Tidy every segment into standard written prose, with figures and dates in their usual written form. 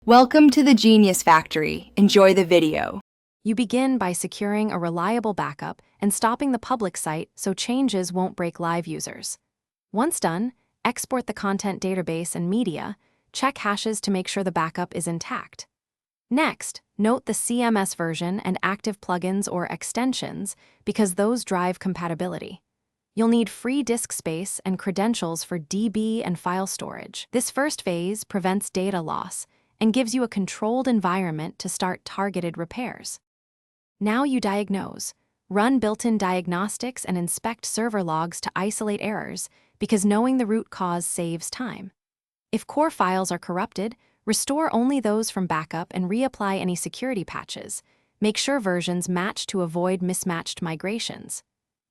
Welcome to the Genius Factory. Enjoy the video. You begin by securing a reliable backup and stopping the public site so changes won't break live users. Once done, export the content database and media, check hashes to make sure the backup is intact. Next, note the CMS version and active plugins or extensions because those drive compatibility. You'll need free disk space and credentials for DB and file storage. This first phase prevents data loss and gives you a controlled environment to start targeted repairs. Now you diagnose. Run built-in diagnostics and inspect server logs to isolate errors because knowing the root cause saves time. If core files are corrupted, restore only those from backup and reapply any security patches. Make sure versions match to avoid mismatched migrations.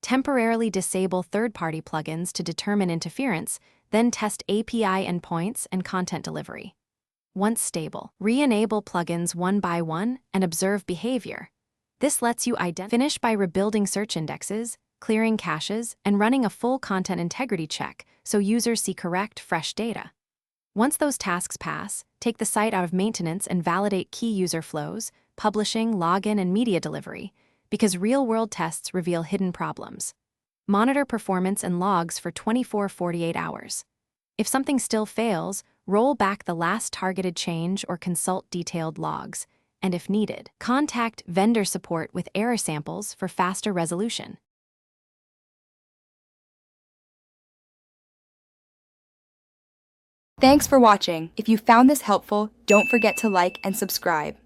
Temporarily disable third-party plugins to determine interference, then test API endpoints and content delivery. Once stable, re-enable plugins one by one and observe behavior. This lets you finish by rebuilding search indexes, clearing caches, and running a full content integrity check so users see correct, fresh data. Once those tasks pass, take the site out of maintenance and validate key user flows, publishing, login, and media delivery, because real-world tests reveal hidden problems. Monitor performance and logs for 24-48 hours. If something still fails, roll back the last targeted change or consult detailed logs, and if needed, contact vendor support with error samples for faster resolution. Thanks for watching. If you found this helpful, don't forget to like and subscribe.